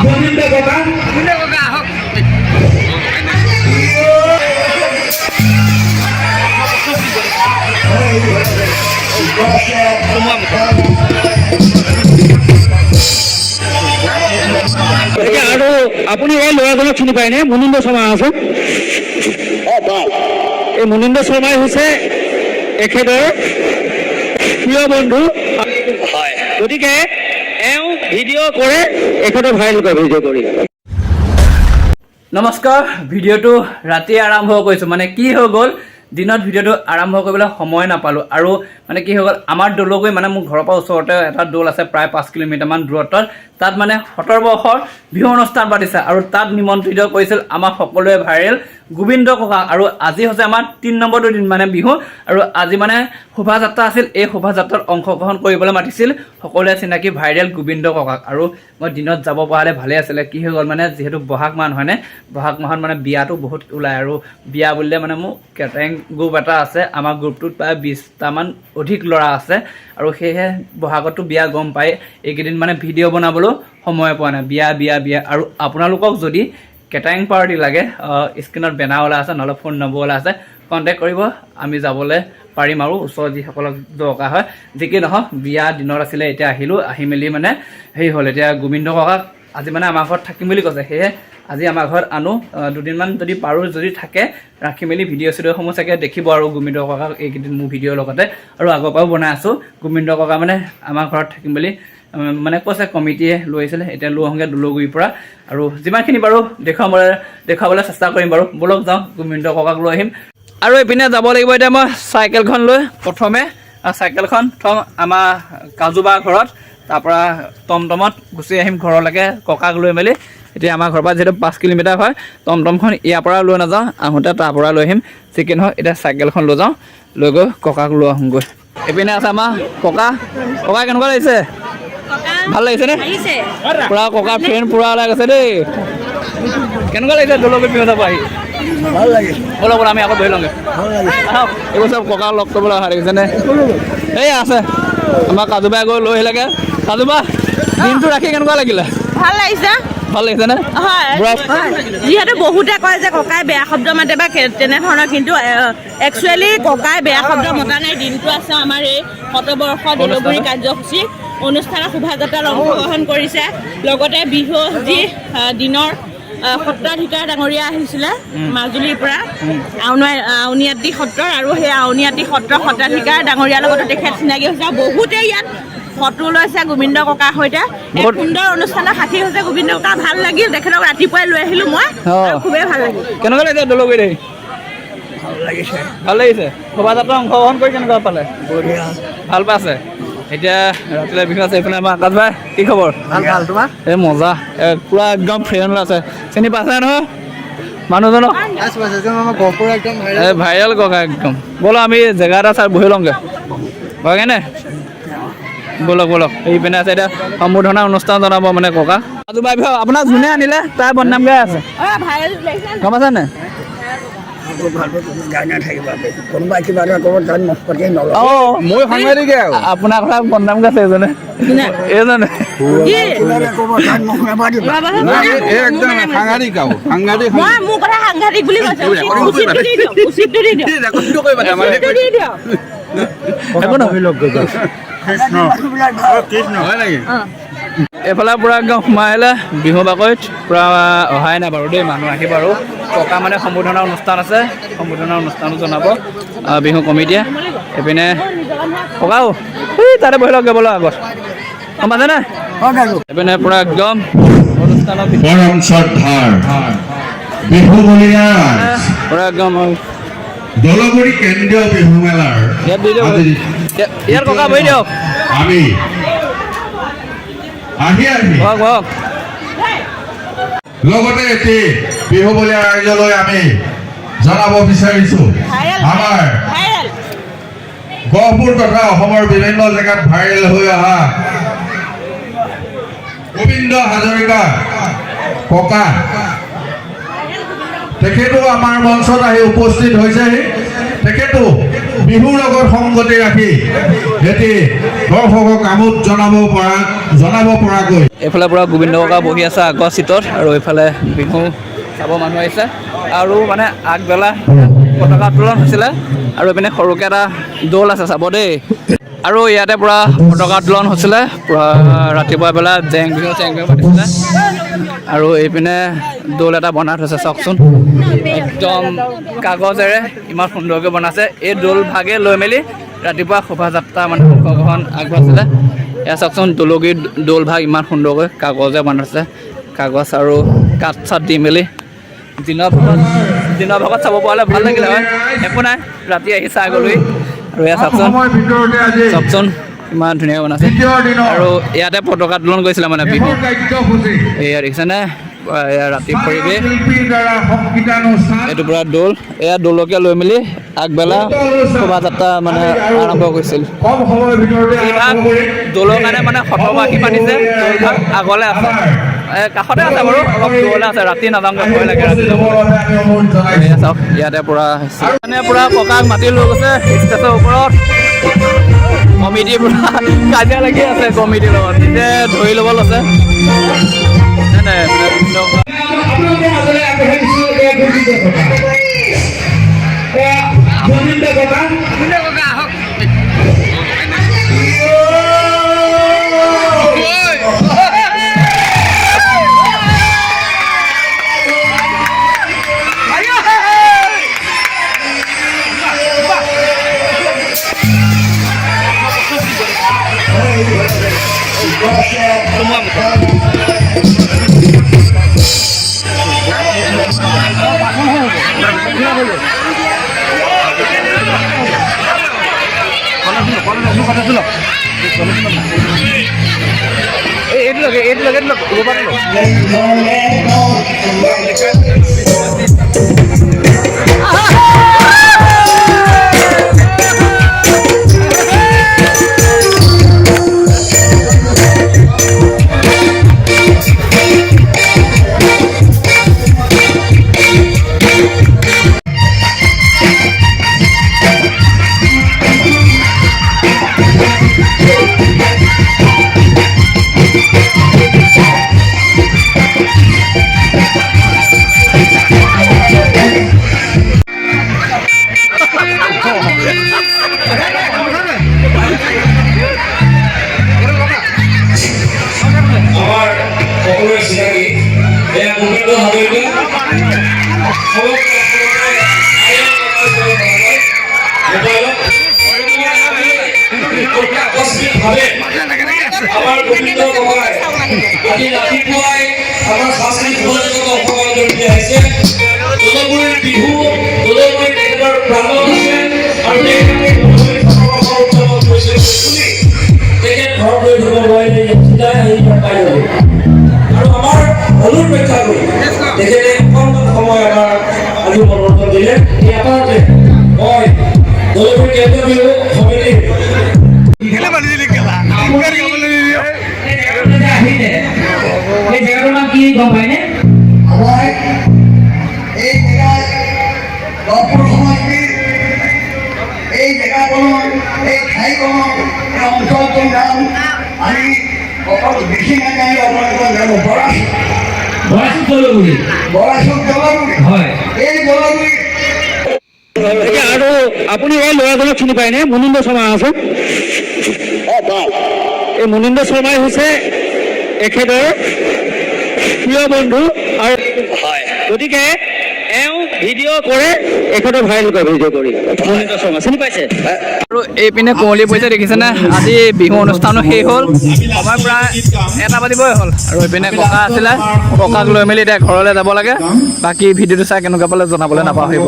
গোবিন্দ ককা আহক আৰু আপুনি এই ল'ৰাজনক চিনি পায়নে? মুনীন্দ্ৰ শৰ্মা আছে। এই মুনীন্দ্ৰ শৰ্মাই হৈছে এখেতৰ প্ৰিয় বন্ধু। গতিকে এওঁ ভিডিঅ' কৰে, এখেতৰ ভাইৰেল কৰে ভিডিঅ' কৰি। নমস্কাৰ, ভিডিঅ'টো ৰাতি আৰম্ভ কৰিছোঁ। মানে কি হৈ গ'ল, দিনত ভিডিঅ'টো আৰম্ভ কৰিবলৈ সময় নাপালোঁ। আৰু মানে কি হৈ গ'ল, আমাৰ দৌলগৈ মানে মোৰ ঘৰৰ পৰা ওচৰতে এটা দৌল আছে, প্ৰায় 5 কিলোমিটাৰমান দূৰত্বত। তাত মানে 17 বৰ্ষৰ বিহু অনুষ্ঠান পাতিছে আৰু তাত নিমন্ত্ৰিত কৰিছিল আমাৰ সকলোৱে ভাইৰেল গোবিন্দ ককা। আৰু আজি হৈছে আমাৰ 3 নম্বৰটো দিন মানে বিহু, আৰু আজি মানে শোভাযাত্ৰা আছিল। এই শোভাযাত্ৰাত অংশগ্ৰহণ কৰিবলৈ মাতিছিল সকলোৱে চিনাকি ভাইৰেল গোবিন্দ ককাক। আৰু মই দিনত যাব পৰা হ'লে ভালেই আছিলে। কি হৈ গ'ল মানে, যিহেতু বহাগ মাহ হয়নে, বহাগ মাহত মানে বিয়াটো বহুত ওলায়। আৰু বিয়া বুলিলে মানে মোৰ কেটাৰিং গ্ৰুপ এটা আছে, আমাৰ গ্ৰুপটোত প্ৰায় 20টামান অধিক ল'ৰা আছে। আৰু সেয়েহে বহাগতো বিয়া গম পাই, এইকেইদিন মানে ভিডিঅ' বনাবলৈও সময় পোৱা নাই। বিয়া বিয়া বিয়া। আৰু আপোনালোকক যদি কেটাৰিং পাৰ্টি লাগে, স্ক্ৰীণত বেনাৰ ওলাই আছে, নহ'লে ফোন নম্বৰ ওলাই আছে, কণ্টেক্ট কৰিব, আমি যাবলৈ পাৰিম। আৰু ওচৰত যিসকলক দৰকাৰ হয়, যি কি নহওক বিয়া দিনত আছিলে, এতিয়া আহিলোঁ, আহি মেলি মানে হেৰি হ'ল, এতিয়া গোবিন্দ ককাক আজি মানে আমাৰ ঘৰত থাকিম বুলি কৈছে। সেয়ে আজি আমাৰ ঘৰত আনো, দুদিনমান যদি পাৰোঁ, যদি থাকে ৰাখি মেলি ভিডিঅ' চিডিঅ'সমূহ চাগে দেখিব আৰু গোবিন্দ ককাক এইকেইদিন মোৰ ভিডিঅ'ৰ লগতে। আৰু আগৰ পৰাও বনাই আছোঁ। গোবিন্দ ককা মানে আমাৰ ঘৰত থাকিম বুলি মানে কৈছে, কমিটিয়ে লৈ আহিছিলে। এতিয়া লৈ আহোঁগৈ দৌলগুৰিৰ পৰা, আৰু যিমানখিনি বাৰু দেখুৱাবলৈ চেষ্টা কৰিম বাৰু। ব'লক যাওঁ, গোবিন্দ ককাক লৈ আহিম। আৰু এইপিনে যাব লাগিব এতিয়া মই চাইকেলখন লৈ। প্ৰথমে চাইকেলখন থওঁ আমাৰ কাজুবাৰ ঘৰত, তাৰপৰা টমটমত গুচি আহিম ঘৰলৈকে ককাক লৈ মেলি। এতিয়া আমাৰ ঘৰৰ পৰা যিহেতু 5 কিলোমিটাৰ হয়, টমটমখন ইয়াৰ পৰা লৈ নাযাওঁ, আহোঁতে তাৰ পৰা লৈ আহিম। চিকেন হয়, এতিয়া চাইকেলখন লৈ যাওঁ, লৈ গৈ ককাক লৈ আহোঁগৈ। এইপিনে আছে আমাৰ ককা। ককা কেনেকুৱা লাগিছে? ভাল লাগিছেনে? পুৰা ককা ফ্ৰেণ্ড পুৰা ওলাই গৈছে দেই। কেনেকুৱা লাগিছে দৌলগুৰিত বিহু চাব আহি? ভাল লাগে। ব'লক ব'লক আমি আকৌ বহি লওঁগৈ। এইবোৰ চব ককা লগ কৰিবলৈ অহা দেখিছেনে? এই আছে আমাৰ কাজুবাই গৈ লৈ আহিলেগৈ। কাজুবা, দিনটো ৰাখি কেনেকুৱা লাগিলে? ভাল লাগিছে। ভাল লাগিছেনে? হয়, যিহেতু বহুতে কয় যে ককাই বেয়া শব্দ মাতে বা তেনেধৰণৰ, কিন্তু একচুৱেলি ককাই বেয়া শব্দ মতা নাই। দিনটো আছে আমাৰ এই শতবৰ্ষ দৌলগুৰি কাৰ্যসূচী অনুষ্ঠানত শোভাযাত্ৰাত অংশগ্ৰহণ কৰিছে। লগতে বিহু যি দিনৰ সত্ৰাধিকাৰ ডাঙৰীয়া আহিছিলে মাজুলীৰ পৰা, আউনীআটী সত্ৰৰ, আৰু সেই আউনীআটী সত্ৰৰ সত্ৰাধিকাৰ ডাঙৰীয়াৰ লগতো তেখেত চিনাকি হৈছে। বহুতে ইয়াত ফটো লৈছে গোবিন্দ ককাৰ সৈতে। এক সুন্দৰ অনুষ্ঠানৰ সাক্ষী হৈছে গোবিন্দ ককা। ভাল লাগিল, তেখেতক ৰাতিপুৱাই লৈ আহিলোঁ মই, খুবেই ভাল লাগিল। কেনেকুৱা লাগিছে দৌলগুৰিত আহি? ভাল লাগিছে। শোভাযাত্ৰাত অংশগ্ৰহণ কৰি কেনেকুৱা পালে? ভাল পাইছে। এতিয়া ৰাতিলৈ বিহু আছে। এইফালে আমাৰ আকাশ ভাই, কি খবৰ? ভাল ভাল। তোমাৰ? এই মজা, পুৰা একদম ফ্ৰেণ্ড আছে। চিনি পাইছে নহয় মানুহজনক? ভাইৰেল ককা একদম। ব'লো আমি জেগা এটা চাই বহি লওঁগৈ, হয়গৈনে? ব'লক ব'লক। এই পিনে আছে এতিয়া সম্বোধনা অনুষ্ঠান জনাব মানে ককা। কাজুবাই বিহু আপোনাক যোনে আনিলে তাই বদনাম গাই আছে, গম পাইছে নাই? মই সাংবাদিকে আপোনাৰ কথা বদনাম গাইছে এজনে। এইজনে একদম সাংঘাতিক আৰু সাংঘাতিক। মোৰ কথা সাংঘাতিক বুলি কৈছে। এইফালে পুৰা একদম সোমাই আহিলে বিহু বাকৰিত, পুৰা অহাই নাই বাৰু দেই, মানুহ আহিব। আৰু ককা মানে সম্বোধনা অনুষ্ঠান আছে, সম্বোধনা অনুষ্ঠানো জনাব বিহু কমিটিয়ে। এইপিনে ককাও তাতে বহি লওক গ'বলৈ আগত, গম পাইছে নাই? এইপিনে পুৰা একদম অনুষ্ঠানৰ পুৰা একদম দৌলগুৰি কেন্দ্ৰীয় বিহু মেলাৰ ইয়াৰ ককা বহি দিয়ক। আমি আহি লগতে এটি বিহু বলীয়া ৰাইজলৈ আমি জনাব বিচাৰিছোঁ, আমাৰ গহপুৰ তথা অসমৰ বিভিন্ন জেগাত ভাইৰেল হৈ অহা গোবিন্দ হাজৰিকা ককা, তেখেতো আমাৰ মঞ্চত আহি উপস্থিত হৈছেহি। তেখেতো বিহুৰ লগত সংগতি ৰাখি এটি দৰ্শকক আমোদ জনাব পৰাকৈ এইফালে পুৰা গোবিন্দ ককা বহি আছে আগৰ চিটত আৰু এইফালে বিহু চাব মানুহ আহিছে আৰু মানে আগবেলা পতাকা উত্তোলন হৈছিলে আৰু এইপিনে সৰুকৈ এটা দৌল আছে চাব দেই আৰু ইয়াতে পুৰা পতাকা উত্তোলন হৈছিলে পুৰা ৰাতিপুৱা বেলা জেং বিহু পাতিছিলে আৰু এইপিনে দৌল এটা বনাই থৈছে চাওকচোন একদম কাগজেৰে ইমান সুন্দৰকৈ বনাইছে এই দৌল ভাগে লৈ মেলি ৰাতিপুৱা শোভাযাত্ৰা মানে অংশগ্ৰহণ আগবঢ়াইছিলে এয়া চাওকচোন তুলসীৰ দৌল ভাগ ইমান সুন্দৰকৈ কাগজে বনাইছে কাগজ আৰু কাঠ চাঠ দি মেলি দিনৰ ভাগত চাব পৰা হ'লে ভাল লাগিলে হয় একো নাই ৰাতি আহিছে আগলৈ আৰু এয়া চাওকচোন ইমান ধুনীয়াকৈ বনাইছে আৰু ইয়াতে পতাকা উত্তোলন কৰিছিলে মানে বিহু এয়া দেখিছেনে এয়া ৰাতি পৰিৱেশ এইটো পুৰা দৌল এয়া দৌলকে লৈ মেলি আগবেলা শোভাযাত্ৰা মানে আৰম্ভ কৰিছিল এইভাগ দৌলৰ কাৰণে মানে সতৰ্কবাসী পাতিছে দৌলভাগ আগলৈ আছে কাষতে আছে বাৰু অলপ দূৰলৈ আছে ৰাতি নাযাওঁগৈ ভয় লাগে ৰাতি চাওক ইয়াতে পুৰা মানে পুৰা ককাক মাতি লৈ গৈছে ষ্টেজৰ ওপৰত কমিটিৰ পুৰা কাজিয়া লাগি আছে কমিটিৰ লগত নিজে ধৰি ল'ব লৈছে আমাৰ গোবিন্দ ককাই আজি ৰাতিপুৱাই আমাৰ সাংস্কৃতিক অংশগ্ৰহণ কৰি আহিছে দলগুৰিৰ বিহু দলগুৰিৰ তেখেতৰ প্ৰাণ আছে আৰু তেখেতে উদযাপন কৰিছে তেখেত ঘৰত গৈ ধৰিব নোৱাৰিলে চিন্তাই আহি পাই যাব আৰু আমাৰ অনুপ্ৰেক্ষা কৰি তেখেতে অকণমান সময় আমাৰ আজি মনোৰঞ্জন দিলে এই আপাৰতে মই দলগুৰি কেন্দ্ৰীয় বিহু সমিতিৰ কি গম পায়নে এই জেগাত গহপুৰ সমষ্টিৰ এই জেগাখনৰ এই ঠাইখনৰ এই অঞ্চলটোৰ নাম আমি অকল বেছি নাজানি আপোনালোকৰ জানো বৰাচুক দলগুৰি হয় এই দলগুৰি আৰু আপুনি এই ল'ৰাজনক চিনি পায়নে মুনীন্দ্ৰ শৰ্মা আছে এই মুনীন্দ্ৰ শৰ্মাই হৈছে এখেতৰ প্ৰিয় বন্ধু আৰু গতিকে এওঁ ভিডিঅ' কৰে এখেতৰ ভাইৰেল কৰে ভিডিঅ' কৰি মুনীন্দ্ৰ শৰ্মা চিনি পাইছে আৰু এইপিনে কুঁৱলী পৰিছে দেখিছেনে আজি বিহু অনুষ্ঠানো শেষ হ'ল সময় প্ৰায় 1 বাজিবই হ'ল আৰু এইপিনে ককা আছিলে ককাক লৈ মেলি এতিয়া ঘৰলৈ যাব লাগে বাকী ভিডিঅ'টো চাই কেনেকুৱা পালে জনাবলৈ নাপাহৰিব